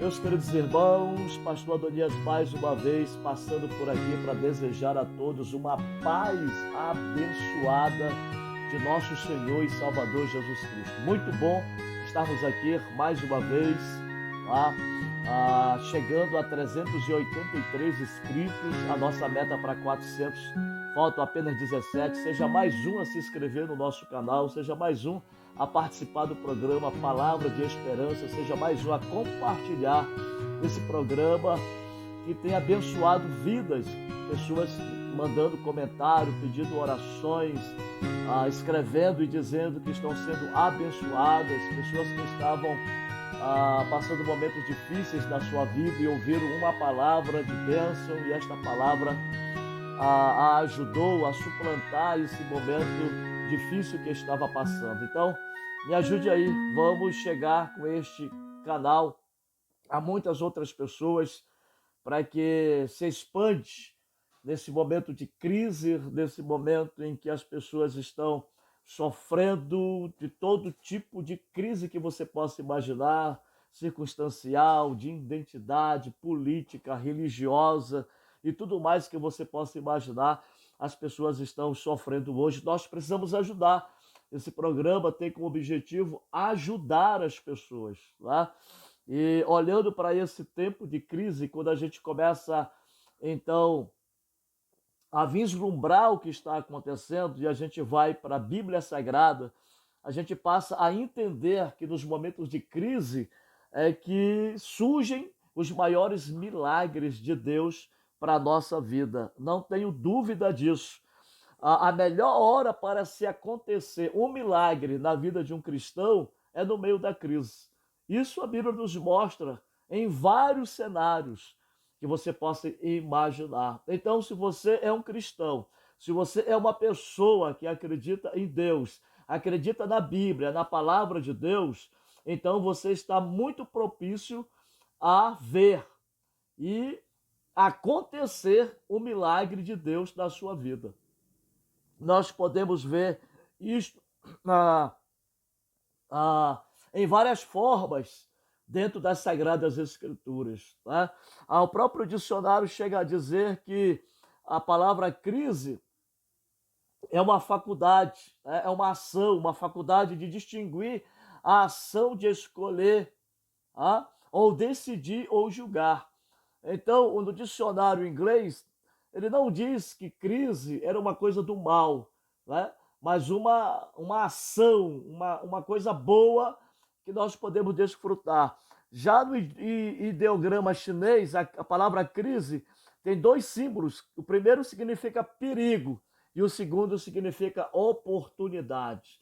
Meus queridos irmãos, pastor Adonias mais uma vez passando por aqui para desejar a todos uma paz abençoada de nosso Senhor e Salvador Jesus Cristo. Muito bom estarmos aqui mais uma vez, tá? Chegando a 383 inscritos, a nossa meta para 400, faltam apenas 17. Seja mais um a se inscrever no nosso canal, seja mais um a participar do programa Palavra de Esperança, seja mais um a compartilhar esse programa que tem abençoado vidas, pessoas mandando comentário, pedindo orações, escrevendo e dizendo que estão sendo abençoadas, pessoas que estavam passando momentos difíceis na sua vida e ouviram uma palavra de bênção e esta palavra a ajudou a suplantar esse momento difícil que estava passando. Então, me ajude aí, vamos chegar com este canal a muitas outras pessoas para que se expande nesse momento de crise, nesse momento em que as pessoas estão sofrendo de todo tipo de crise que você possa imaginar, circunstancial, de identidade, política, religiosa e tudo mais que você possa imaginar, as pessoas estão sofrendo hoje. Nós precisamos ajudar. Esse programa tem como objetivo ajudar as pessoas, tá? E olhando para esse tempo de crise, quando a gente começa, então, a vislumbrar o que está acontecendo e a gente vai para a Bíblia Sagrada, a gente passa a entender que nos momentos de crise é que surgem os maiores milagres de Deus para a nossa vida. Não tenho dúvida disso. A melhor hora para se acontecer um milagre na vida de um cristão é no meio da crise. Isso a Bíblia nos mostra em vários cenários que você possa imaginar. Então, se você é um cristão, se você é uma pessoa que acredita em Deus, acredita na Bíblia, na palavra de Deus, então você está muito propício a ver e acontecer o milagre de Deus na sua vida. Nós podemos ver isto em várias formas dentro das Sagradas Escrituras. Tá? O próprio dicionário chega a dizer que a palavra crise é uma faculdade, é uma ação, uma faculdade de distinguir a ação de escolher, ou decidir ou julgar. Então, no dicionário inglês, ele não diz que crise era uma coisa do mal, né? Mas uma ação, uma coisa boa que nós podemos desfrutar. Já no ideograma chinês, a palavra crise tem dois símbolos. O primeiro significa perigo e o segundo significa oportunidade.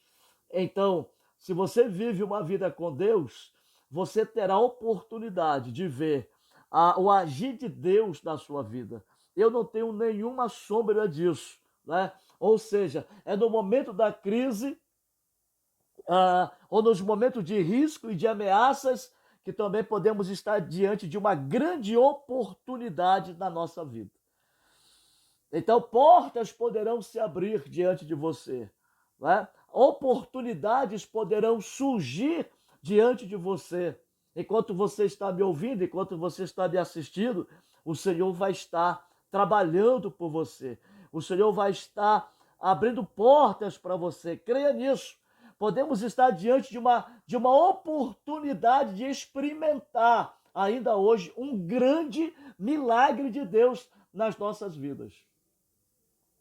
Então, se você vive uma vida com Deus, você terá a oportunidade de ver o agir de Deus na sua vida. Eu não tenho nenhuma sombra disso, né? Ou seja, é no momento da crise, ou nos momentos de risco e de ameaças, que também podemos estar diante de uma grande oportunidade na nossa vida. Então, portas poderão se abrir diante de você, né? Oportunidades poderão surgir diante de você. Enquanto você está me ouvindo, enquanto você está me assistindo, o Senhor vai estar trabalhando por você. O Senhor vai estar abrindo portas para você. Creia nisso. Podemos estar diante de uma oportunidade de experimentar ainda hoje um grande milagre de Deus nas nossas vidas.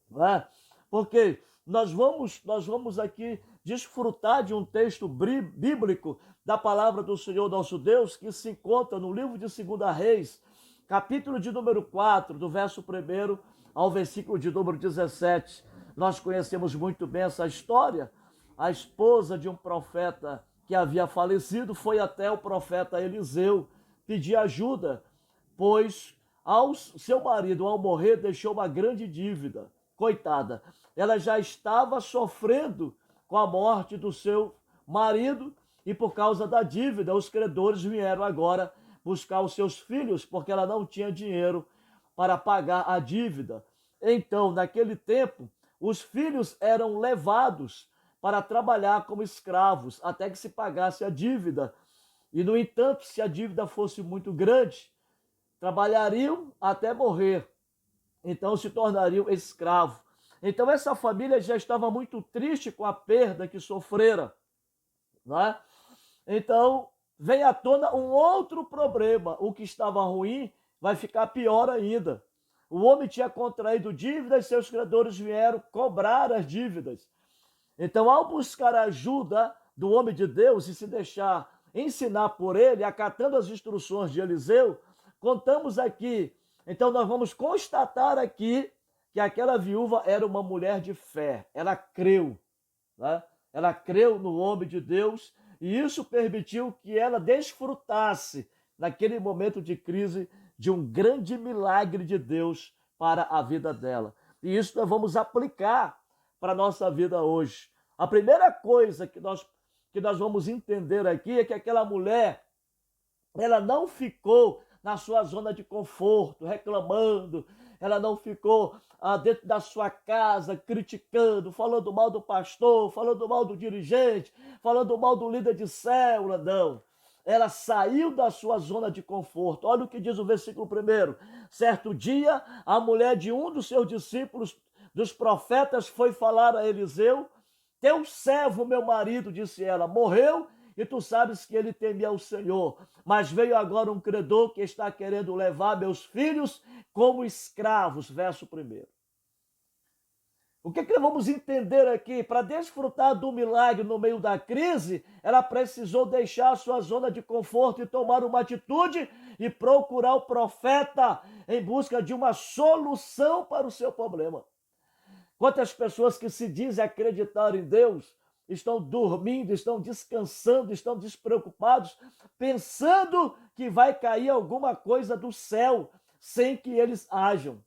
Não é? Porque nós vamos aqui desfrutar de um texto bíblico da palavra do Senhor nosso Deus, que se encontra no livro de 2 Reis, capítulo de número 4, do verso 1 ao versículo de número 17. Nós conhecemos muito bem essa história. A esposa de um profeta que havia falecido foi até o profeta Eliseu pedir ajuda, pois seu marido, ao morrer, deixou uma grande dívida. Coitada, ela já estava sofrendo com a morte do seu marido e por causa da dívida, os credores vieram agora buscar os seus filhos porque ela não tinha dinheiro para pagar a dívida. Então, naquele tempo, os filhos eram levados para trabalhar como escravos até que se pagasse a dívida. E, no entanto, se a dívida fosse muito grande, trabalhariam até morrer. Então se tornariam escravos. Então essa família já estava muito triste com a perda que sofrera, não é? Então vem à tona um outro problema. O que estava ruim vai ficar pior ainda. O homem tinha contraído dívidas, seus credores vieram cobrar as dívidas. Então, ao buscar a ajuda do homem de Deus e se deixar ensinar por ele, acatando as instruções de Eliseu, contamos aqui. Então, nós vamos constatar aqui que aquela viúva era uma mulher de fé. Ela creu, né? Ela creu no homem de Deus e isso permitiu que ela desfrutasse, naquele momento de crise, de um grande milagre de Deus para a vida dela. E isso nós vamos aplicar para a nossa vida hoje. A primeira coisa que nós vamos entender aqui é que aquela mulher, ela não ficou na sua zona de conforto, reclamando, ela não ficou dentro da sua casa criticando, falando mal do pastor, falando mal do dirigente, falando mal do líder de célula, não. Ela saiu da sua zona de conforto. Olha o que diz o versículo 1. Certo dia, a mulher de um dos seus discípulos, dos profetas, foi falar a Eliseu: teu servo, meu marido, disse ela, morreu, e tu sabes que ele temia o Senhor. Mas veio agora um credor que está querendo levar meus filhos como escravos. Verso 1. O que nós vamos entender aqui? Para desfrutar do milagre no meio da crise, ela precisou deixar a sua zona de conforto e tomar uma atitude e procurar o profeta em busca de uma solução para o seu problema. Quantas pessoas que se dizem acreditar em Deus estão dormindo, estão descansando, estão despreocupados, pensando que vai cair alguma coisa do céu sem que eles ajam.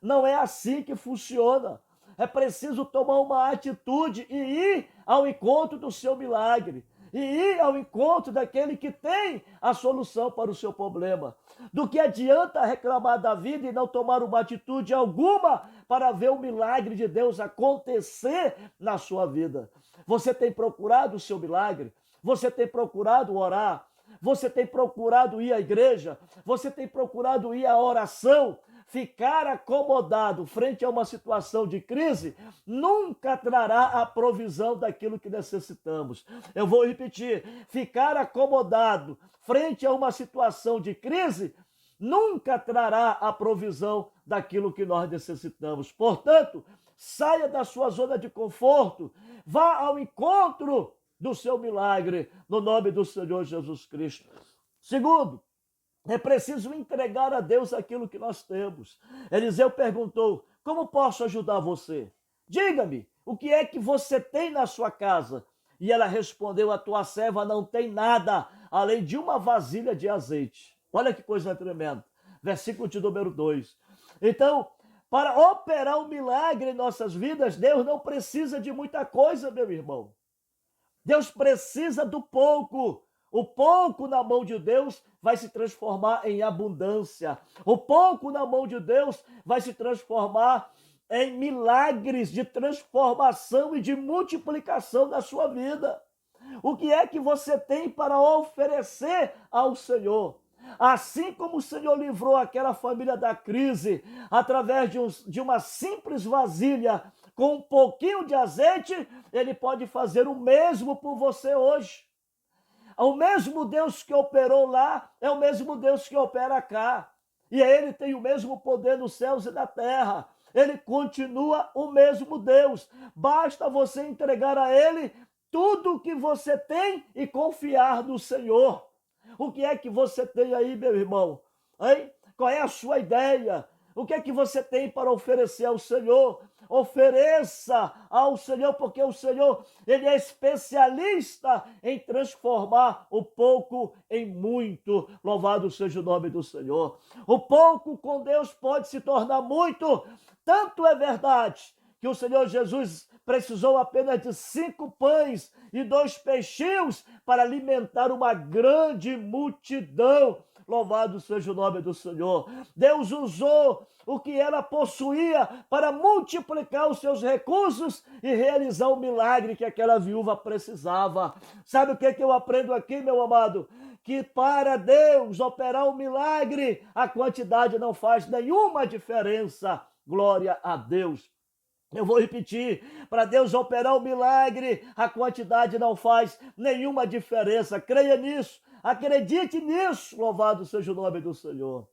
Não é assim que funciona. É preciso tomar uma atitude e ir ao encontro do seu milagre. E ir ao encontro daquele que tem a solução para o seu problema. Do que adianta reclamar da vida e não tomar uma atitude alguma para ver o milagre de Deus acontecer na sua vida. Você tem procurado o seu milagre? Você tem procurado orar? Você tem procurado ir à igreja? Você tem procurado ir à oração? Ficar acomodado frente a uma situação de crise nunca trará a provisão daquilo que necessitamos. Eu vou repetir: ficar acomodado frente a uma situação de crise nunca trará a provisão daquilo que nós necessitamos. Portanto, saia da sua zona de conforto, vá ao encontro do seu milagre, no nome do Senhor Jesus Cristo. Segundo, é preciso entregar a Deus aquilo que nós temos. Eliseu perguntou: como posso ajudar você? Diga-me, o que é que você tem na sua casa? E ela respondeu: a tua serva não tem nada, além de uma vasilha de azeite. Olha que coisa tremenda. Versículo de número 2. Então, para operar um milagre em nossas vidas, Deus não precisa de muita coisa, meu irmão. Deus precisa do pouco. O pouco na mão de Deus vai se transformar em abundância. O pouco na mão de Deus vai se transformar em milagres de transformação e de multiplicação na sua vida. O que é que você tem para oferecer ao Senhor? Assim como o Senhor livrou aquela família da crise através de uma simples vasilha com um pouquinho de azeite, Ele pode fazer o mesmo por você hoje. O mesmo Deus que operou lá é o mesmo Deus que opera cá. E Ele tem o mesmo poder nos céus e na terra. Ele continua o mesmo Deus. Basta você entregar a Ele tudo o que você tem e confiar no Senhor. O que é que você tem aí, meu irmão? Hein? Qual é a sua ideia? O que é que você tem para oferecer ao Senhor? Ofereça ao Senhor, porque o Senhor, Ele é especialista em transformar o pouco em muito. Louvado seja o nome do Senhor. O pouco com Deus pode se tornar muito. Tanto é verdade que o Senhor Jesus precisou apenas de 5 pães e 2 peixinhos para alimentar uma grande multidão. Louvado seja o nome do Senhor. Deus usou o que ela possuía para multiplicar os seus recursos e realizar o milagre que aquela viúva precisava. Sabe o que eu aprendo aqui, meu amado? que para Deus operar um milagre, a quantidade não faz nenhuma diferença. Glória a Deus. Eu vou repetir, para Deus operar um milagre, a quantidade não faz nenhuma diferença. Creia nisso, acredite nisso, louvado seja o nome do Senhor.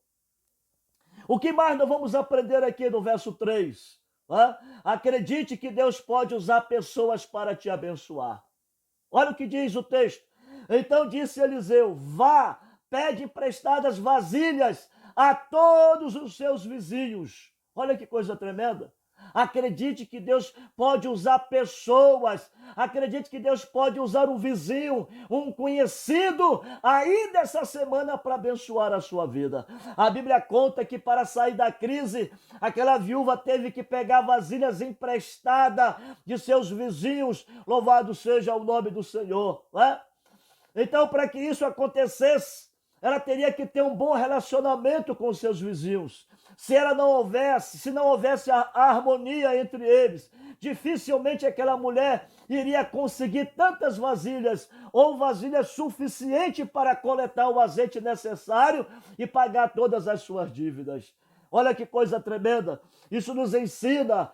O que mais nós vamos aprender aqui no verso 3? Acredite que Deus pode usar pessoas para te abençoar. Olha o que diz o texto. Então disse Eliseu: vá, pede emprestadas vasilhas a todos os seus vizinhos. Olha que coisa tremenda. Acredite que Deus pode usar pessoas. Acredite que Deus pode usar um vizinho, um conhecido, ainda essa semana para abençoar a sua vida. A Bíblia conta que para sair da crise, aquela viúva teve que pegar vasilhas emprestadas de seus vizinhos. Louvado seja o nome do Senhor, né? Então, para que isso acontecesse, ela teria que ter um bom relacionamento com os seus vizinhos. Se não houvesse a harmonia entre eles, dificilmente aquela mulher iria conseguir tantas vasilhas ou vasilhas suficientes para coletar o azeite necessário e pagar todas as suas dívidas. Olha que coisa tremenda. Isso nos ensina,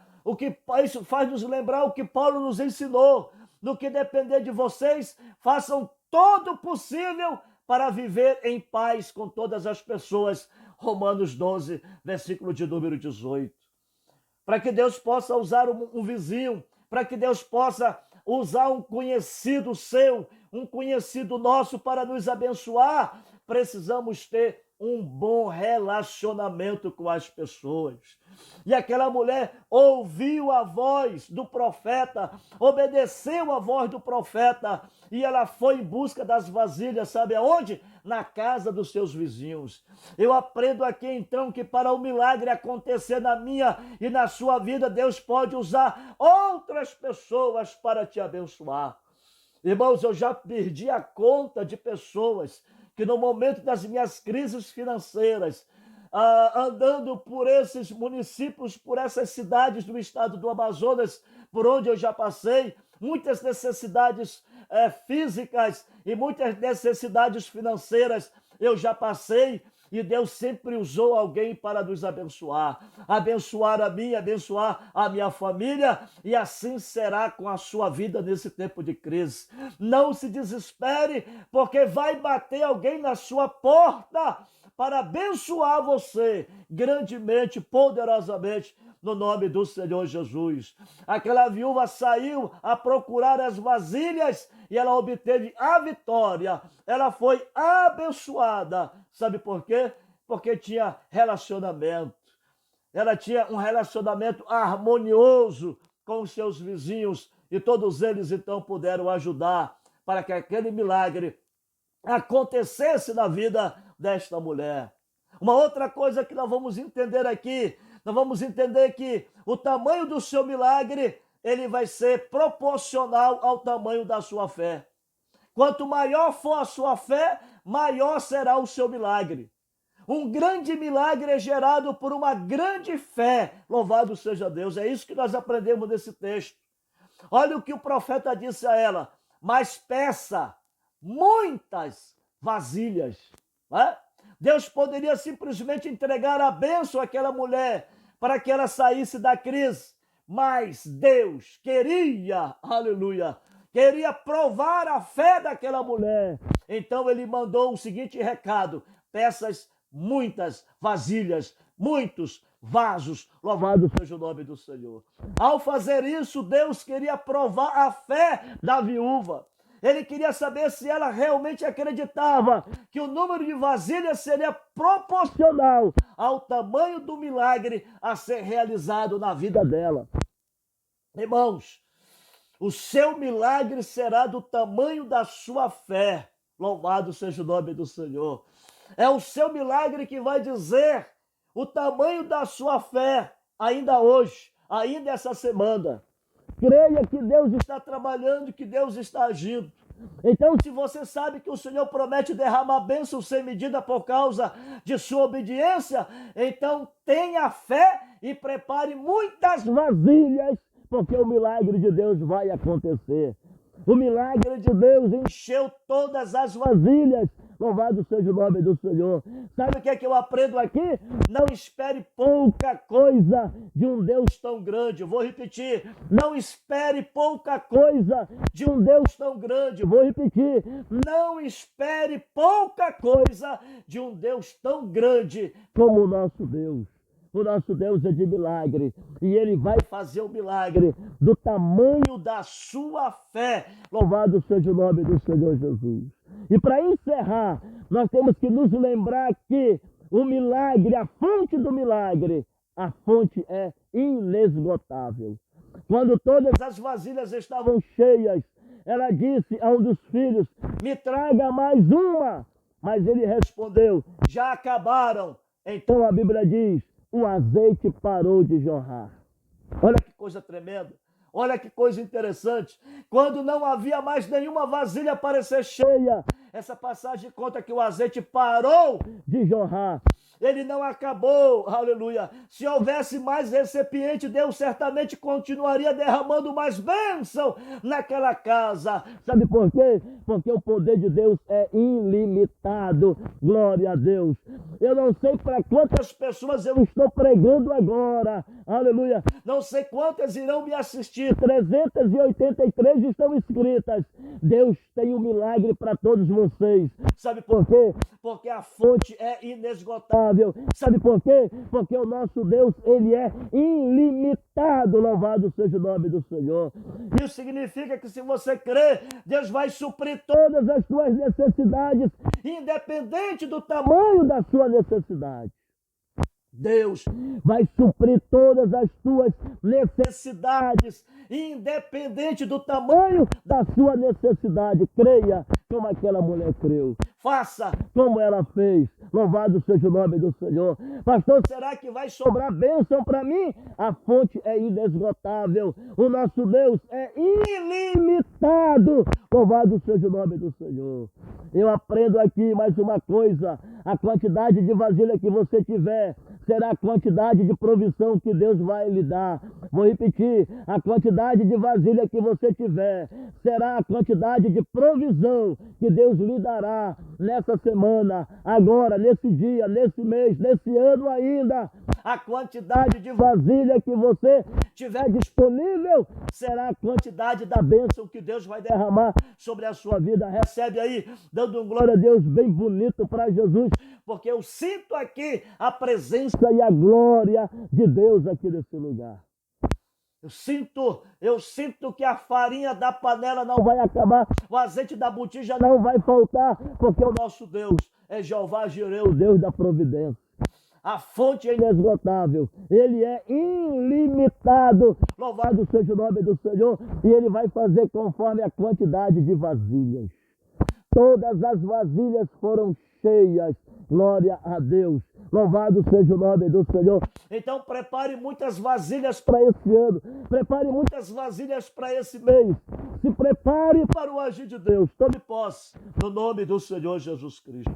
isso faz nos lembrar o que Paulo nos ensinou. No que depender de vocês, façam todo o possível para viver em paz com todas as pessoas. Romanos 12, versículo de número 18. Para que Deus possa usar um vizinho, para que Deus possa usar um conhecido seu, um conhecido nosso para nos abençoar, precisamos ter um bom relacionamento com as pessoas. E aquela mulher ouviu a voz do profeta, obedeceu a voz do profeta, e ela foi em busca das vasilhas, sabe aonde? Na casa dos seus vizinhos. Eu aprendo aqui então que para o milagre acontecer na minha e na sua vida, Deus pode usar outras pessoas para te abençoar. Irmãos, eu já perdi a conta de pessoas que no momento das minhas crises financeiras, andando por esses municípios, por essas cidades do estado do Amazonas, por onde eu já passei, muitas necessidades físicas e muitas necessidades financeiras eu já passei, e Deus sempre usou alguém para nos abençoar. Abençoar a mim, abençoar a minha família, e assim será com a sua vida nesse tempo de crise. Não se desespere, porque vai bater alguém na sua porta para abençoar você grandemente, poderosamente, no nome do Senhor Jesus. Aquela viúva saiu a procurar as vasilhas e ela obteve a vitória. Ela foi abençoada. Sabe por quê? Porque tinha relacionamento. Ela tinha um relacionamento harmonioso com os seus vizinhos, e todos eles então puderam ajudar para que aquele milagre acontecesse na vida desta mulher. Uma outra coisa que nós vamos entender aqui, nós vamos entender que o tamanho do seu milagre, ele vai ser proporcional ao tamanho da sua fé. Quanto maior for a sua fé, maior será o seu milagre. Um grande milagre é gerado por uma grande fé. Louvado seja Deus. É isso que nós aprendemos nesse texto. Olha o que o profeta disse a ela: mas peça muitas vasilhas. Deus poderia simplesmente entregar a bênção àquela mulher para que ela saísse da crise, mas Deus queria, aleluia, queria provar a fé daquela mulher. Então ele mandou o seguinte recado: peças muitas vasilhas, muitos vasos. Louvado seja o nome do Senhor. Ao fazer isso, Deus queria provar a fé da viúva. Ele queria saber se ela realmente acreditava que o número de vasilhas seria proporcional ao tamanho do milagre a ser realizado na vida dela. Irmãos, o seu milagre será do tamanho da sua fé. Louvado seja o nome do Senhor. É o seu milagre que vai dizer o tamanho da sua fé ainda hoje, ainda essa semana. Creia que Deus está trabalhando, que Deus está agindo. Então, se você sabe que o Senhor promete derramar bênção sem medida por causa de sua obediência, então tenha fé e prepare muitas vasilhas, porque o milagre de Deus vai acontecer. O milagre de Deus encheu todas as vasilhas Louvado seja o nome do Senhor. Sabe o que é que eu aprendo aqui? Não espere pouca coisa de um Deus tão grande. Vou repetir. Não espere pouca coisa de um Deus tão grande. Vou repetir. Não espere pouca coisa de um Deus tão grande como o nosso Deus. O nosso Deus é de milagre e Ele vai fazer o milagre do tamanho da sua fé. Louvado seja o nome do Senhor Jesus. E para encerrar, nós temos que nos lembrar que o milagre, a fonte do milagre, a fonte é inesgotável. Quando todas as vasilhas estavam cheias, ela disse a um dos filhos: me traga mais uma. Mas ele respondeu: já acabaram. Então a Bíblia diz: o azeite parou de jorrar. Olha que coisa tremenda. Olha que coisa interessante. Quando não havia mais nenhuma vasilha para ser cheia, essa passagem conta que o azeite parou de jorrar. Ele não acabou, aleluia. Se houvesse mais recipiente, Deus certamente continuaria derramando mais bênção naquela casa. Sabe por quê? Porque o poder de Deus é ilimitado. Glória a Deus. Eu não sei para quantas pessoas eu estou pregando agora, aleluia. Não sei quantas irão me assistir. 383 estão inscritas. Deus tem um milagre para todos vocês. Sabe por quê? Porque a fonte é inesgotável. Sabe por quê? Porque o nosso Deus, Ele é ilimitado. Louvado seja o nome do Senhor. Isso significa que se você crer, Deus vai suprir todas as suas necessidades, independente do tamanho da sua necessidade. Deus vai suprir todas as suas necessidades, independente do tamanho da sua necessidade. Creia como aquela mulher creu. Faça como ela fez. Louvado seja o nome do Senhor. Pastor, será que vai sobrar bênção para mim? A fonte é inesgotável. O nosso Deus é ilimitado. Louvado seja o nome do Senhor. Eu aprendo aqui mais uma coisa. A quantidade de vasilha que você tiver será a quantidade de provisão que Deus vai lhe dar. Vou repetir. A quantidade de vasilha que você tiver será a quantidade de provisão que Deus lhe dará nessa semana, agora, nesse dia, nesse mês, nesse ano ainda. A quantidade de vasilha que você tiver disponível será a quantidade da bênção que Deus vai derramar sobre a sua vida. Recebe aí, dando um glória a Deus bem bonito para Jesus, porque eu sinto aqui a presença e a glória de Deus aqui nesse lugar. Eu sinto que a farinha da panela não vai acabar, o azeite da botija não vai faltar, porque o nosso Deus é Jeová Jireh, o Deus da providência. A fonte é inesgotável, Ele é ilimitado. Louvado seja o nome do Senhor, e Ele vai fazer conforme a quantidade de vasilhas. Todas as vasilhas foram cheias. Glória a Deus. Louvado seja o nome do Senhor. Então prepare muitas vasilhas para esse ano. Prepare muitas vasilhas para esse mês. Se prepare para o agir de Deus. Tome posse no nome do Senhor Jesus Cristo.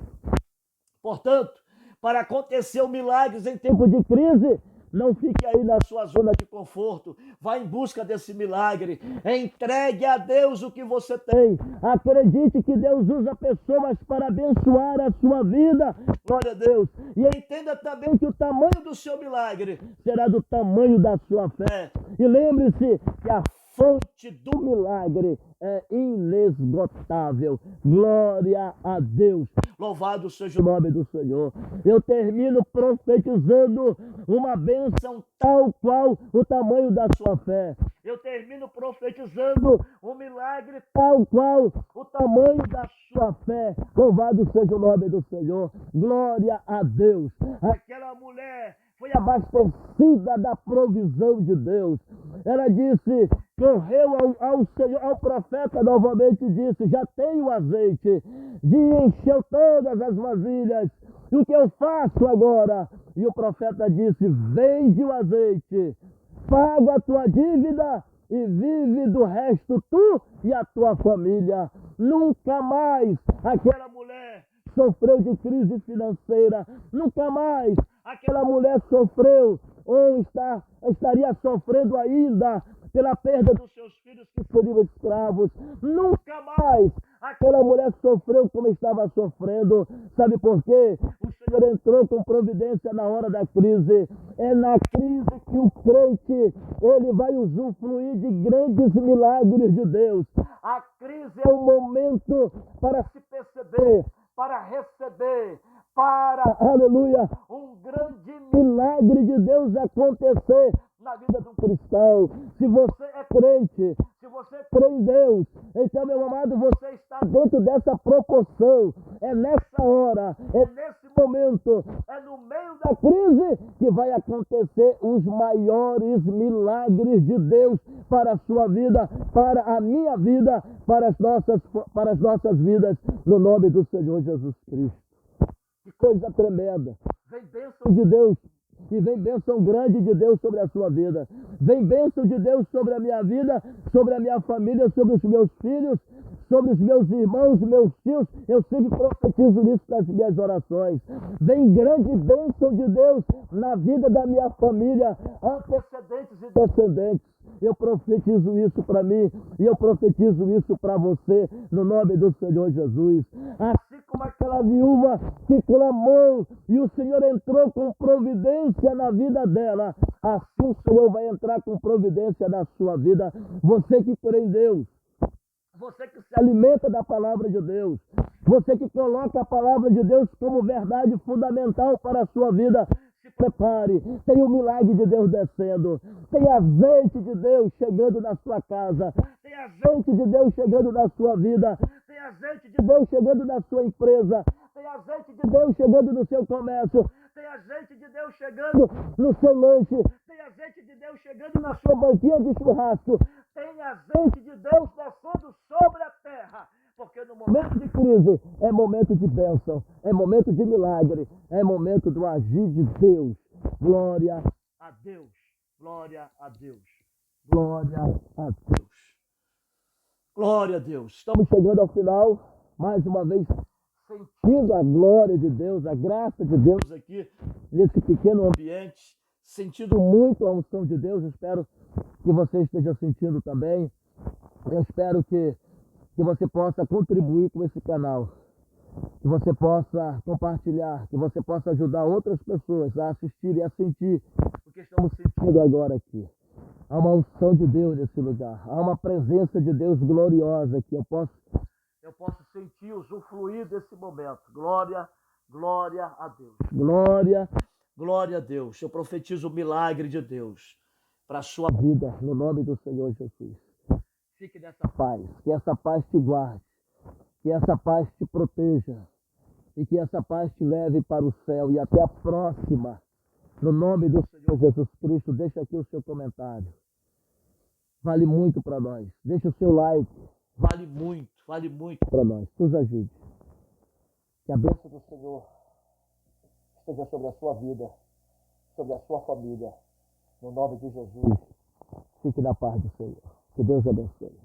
Portanto, para acontecer milagres em tempo de crise, não fique aí na sua zona de conforto. Vá em busca desse milagre. Entregue a Deus o que você tem. Acredite que Deus usa pessoas para abençoar a sua vida. Glória a Deus. E entenda também que o tamanho do seu milagre será do tamanho da sua fé. E lembre-se que a fonte do milagre é inesgotável. Glória a Deus. Louvado seja o nome do Senhor. Eu termino profetizando uma bênção tal qual o tamanho da sua fé. Eu termino profetizando um milagre tal qual o tamanho da sua fé. Louvado seja o nome do Senhor. Glória a Deus. Aquela mulher foi abastecida da provisão de Deus. Ela disse, correu ao Senhor, ao profeta novamente disse, já tenho azeite, e encheu todas as vasilhas. E o que eu faço agora? E o profeta disse, vende o azeite, paga a tua dívida e vive do resto tu e a tua família. Nunca mais aquela mulher sofreu de crise financeira, nunca mais aquela mulher sofreu ou estaria sofrendo ainda pela perda dos seus filhos que seriam escravos. Nunca mais Aquela mulher sofreu como estava sofrendo. Sabe por quê? O Senhor entrou com providência na hora da crise. É na crise que o crente ele vai usufruir de grandes milagres de Deus. A crise é um momento para se perceber, para receber, para, aleluia, um grande milagre de Deus acontecer na vida de um cristão. Se você é crente, se você crê em Deus, então, meu amado, você está dentro dessa proporção. É nessa hora, é nesse momento, é no meio da crise que vai acontecer os maiores milagres de Deus para a sua vida, para a minha vida, para as nossas vidas, no nome do Senhor Jesus Cristo. Que coisa tremenda. Vem bênção de Deus. E vem bênção grande de Deus sobre a sua vida. Vem bênção de Deus sobre a minha vida, sobre a minha família, sobre os meus filhos, sobre os meus irmãos, meus tios. Eu sempre profetizo isso nas minhas orações. Vem grande bênção de Deus na vida da minha família, antecedentes e descendentes. Eu profetizo isso para mim e eu profetizo isso para você, no nome do Senhor Jesus. Assim como aquela viúva que clamou e o Senhor entrou com providência na vida dela, assim o Senhor vai entrar com providência na sua vida. Você que crê em Deus, você que se alimenta da palavra de Deus, você que coloca a palavra de Deus como verdade fundamental para a sua vida, se prepare, tem um milagre de Deus descendo, tem azeite de Deus chegando na sua casa, tem azeite de Deus chegando na sua vida, tem azeite de Deus chegando na sua empresa, tem azeite de Deus chegando no seu comércio, tem azeite de Deus chegando no seu lanche, tem azeite de Deus chegando na sua banquinha de churrasco, tem azeite de Deus descendo sobre a terra. Porque no momento de crise é momento de bênção, é momento de milagre, é momento do agir de Deus. Glória a Deus, glória a Deus, glória a Deus. Glória a Deus. Estamos chegando ao final, mais uma vez, sentindo a glória de Deus, a graça de Deus aqui, nesse pequeno ambiente, sentindo muito a unção de Deus. Espero que você esteja sentindo também. Eu espero que você possa contribuir com esse canal, que você possa compartilhar, que você possa ajudar outras pessoas a assistir e a sentir o que estamos sentindo agora aqui. Há uma unção de Deus nesse lugar, há uma presença de Deus gloriosa aqui. Eu posso sentir, usufruir desse momento. Glória, glória a Deus. Glória, glória a Deus. Eu profetizo o milagre de Deus para a sua vida, no nome do Senhor Jesus. Fique nessa paz, que essa paz te guarde, que essa paz te proteja e que essa paz te leve para o céu. E até a próxima, no nome do Senhor Jesus Cristo. Deixa aqui o seu comentário, vale muito para nós. Deixa o seu like, vale muito para nós. Nos ajude. Que a bênção do Senhor esteja sobre a sua vida, sobre a sua família, no nome de Jesus. Fique na paz do Senhor. Que Deus abençoe.